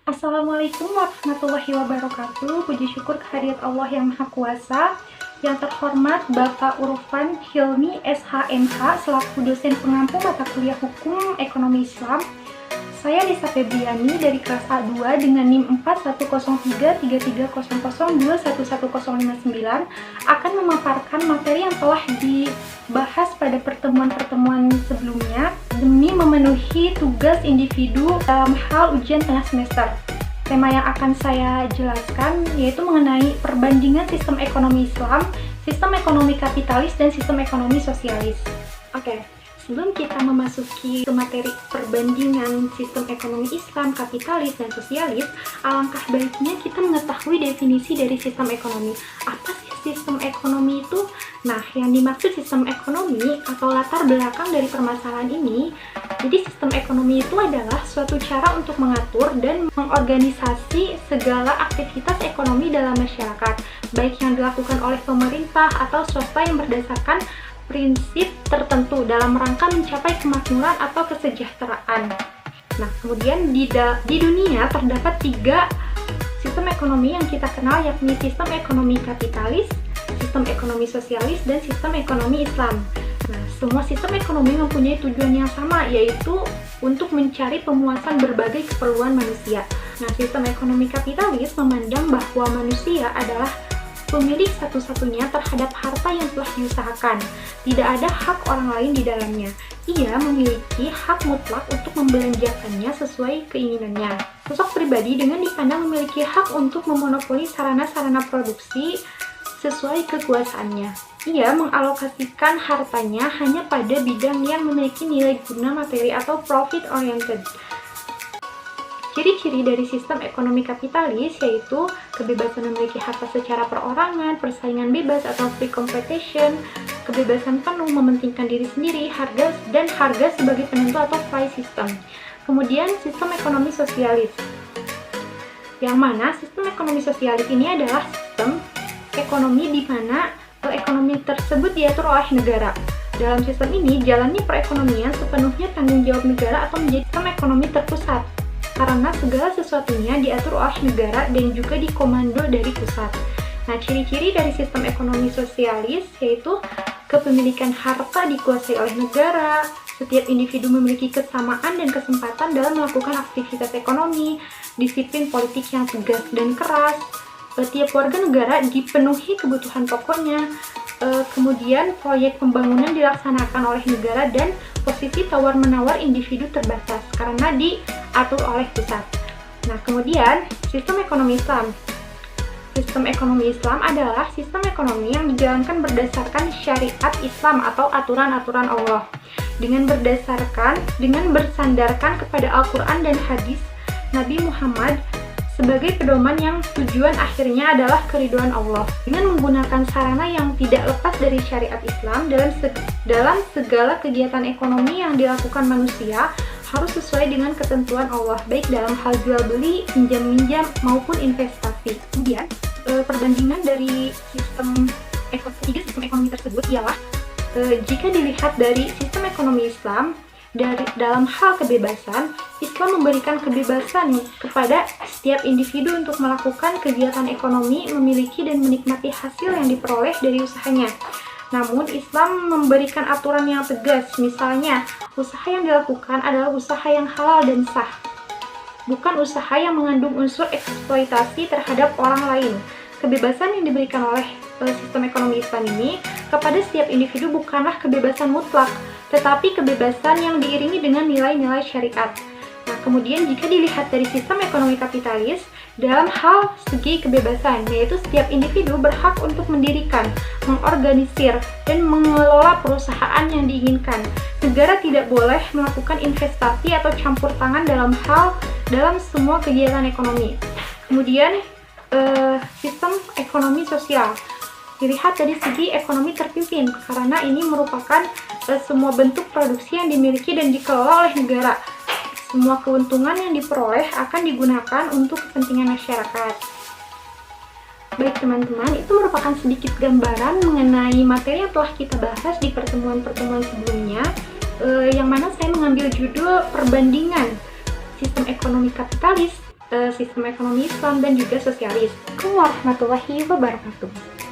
Assalamualaikum warahmatullahi wabarakatuh. Puji syukur kehadirat Allah yang Maha Kuasa. Yang terhormat Bapak Urufan Hilmi SHMH selaku dosen pengampu mata kuliah Hukum Ekonomi Islam. Saya Lisa Febriani dari kelas A2 dengan NIM 41033300211059 akan memaparkan materi yang telah dibahas pada pertemuan-pertemuan sebelumnya demi memenuhi tugas individu dalam hal ujian tengah semester. Tema yang akan saya jelaskan yaitu mengenai perbandingan sistem ekonomi Islam, sistem ekonomi kapitalis, dan sistem ekonomi sosialis. Oke. Sebelum kita memasuki ke materi perbandingan sistem ekonomi Islam, kapitalis, dan sosialis, alangkah baiknya kita mengetahui definisi dari sistem ekonomi. Apa sih sistem ekonomi itu? Nah, yang dimaksud sistem ekonomi atau latar belakang dari permasalahan ini, jadi sistem ekonomi itu adalah suatu cara untuk mengatur dan mengorganisasi segala aktivitas ekonomi dalam masyarakat, baik yang dilakukan oleh pemerintah atau swasta yang berdasarkan prinsip tertentu dalam rangka mencapai kemakmuran atau kesejahteraan. Nah, kemudian di dunia terdapat 3 sistem ekonomi yang kita kenal, yakni sistem ekonomi kapitalis, sistem ekonomi sosialis, dan sistem ekonomi Islam. Nah, semua sistem ekonomi mempunyai tujuan yang sama, yaitu untuk mencari pemuasan berbagai keperluan manusia. Nah, sistem ekonomi kapitalis memandang bahwa manusia adalah pemilik satu-satunya terhadap harta yang telah diusahakan. Tidak ada hak orang lain di dalamnya. Ia memiliki hak mutlak untuk membelanjakannya sesuai keinginannya. Sosok pribadi dengan dipandang memiliki hak untuk memonopoli sarana-sarana produksi sesuai kekuasaannya. Ia mengalokasikan hartanya hanya pada bidang yang memiliki nilai guna materi atau profit oriented. Ciri-ciri dari sistem ekonomi kapitalis yaitu kebebasan memiliki harta secara perorangan, persaingan bebas atau free competition, kebebasan penuh mementingkan diri sendiri, harga sebagai penentu atau price system. Kemudian sistem ekonomi sosialis, yang mana sistem ekonomi sosialis ini adalah sistem ekonomi di mana ekonomi tersebut diatur oleh negara. Dalam sistem ini, jalannya perekonomian sepenuhnya tanggung jawab negara atau menjadi sistem ekonomi terpusat, karena segala sesuatunya diatur oleh negara dan juga dikomando dari pusat. Nah, ciri-ciri dari sistem ekonomi sosialis yaitu kepemilikan harta dikuasai oleh negara, setiap individu memiliki kesamaan dan kesempatan dalam melakukan aktivitas ekonomi, disiplin politik yang tegas dan keras, tiap warga negara dipenuhi kebutuhan pokoknya, kemudian proyek pembangunan dilaksanakan oleh negara, dan posisi tawar-menawar individu terbatas karena diatur oleh pusat. Nah, kemudian sistem ekonomi Islam. Sistem ekonomi Islam adalah sistem ekonomi yang dijalankan berdasarkan syariat Islam atau aturan-aturan Allah dengan bersandarkan kepada Al-Quran dan hadis Nabi Muhammad sebagai pedoman yang tujuan akhirnya adalah keridhaan Allah, dengan menggunakan sarana yang tidak lepas dari syariat Islam dalam segala kegiatan ekonomi yang dilakukan manusia harus sesuai dengan ketentuan Allah, baik dalam hal jual beli, pinjam-minjam maupun investasi. Kemudian perbandingan dari sistem ekonomi tersebut ialah jika dilihat dari sistem ekonomi Islam, dalam hal kebebasan, Islam memberikan kebebasan kepada setiap individu untuk melakukan kegiatan ekonomi, memiliki dan menikmati hasil yang diperoleh dari usahanya. Namun, Islam memberikan aturan yang tegas, misalnya, usaha yang dilakukan adalah usaha yang halal dan sah, bukan usaha yang mengandung unsur eksploitasi terhadap orang lain. Kebebasan yang diberikan oleh sistem ekonomi Islam ini kepada setiap individu bukanlah kebebasan mutlak, tetapi kebebasan yang diiringi dengan nilai-nilai syariat. Nah, kemudian jika dilihat dari sistem ekonomi kapitalis, dalam hal segi kebebasan, yaitu setiap individu berhak untuk mendirikan, mengorganisir, dan mengelola perusahaan yang diinginkan. Negara tidak boleh melakukan investasi atau campur tangan dalam semua kegiatan ekonomi. Kemudian, sistem ekonomi sosial dilihat dari segi ekonomi terpimpin, karena ini merupakan semua bentuk produksi yang dimiliki dan dikelola oleh negara. Semua keuntungan yang diperoleh akan digunakan untuk kepentingan masyarakat. Baik teman-teman, itu merupakan sedikit gambaran mengenai materi yang telah kita bahas di pertemuan-pertemuan sebelumnya, yang mana saya mengambil judul perbandingan sistem ekonomi kapitalis, sistem ekonomi Islam dan juga sosialis. Assalamualaikum warahmatullahi wabarakatuh.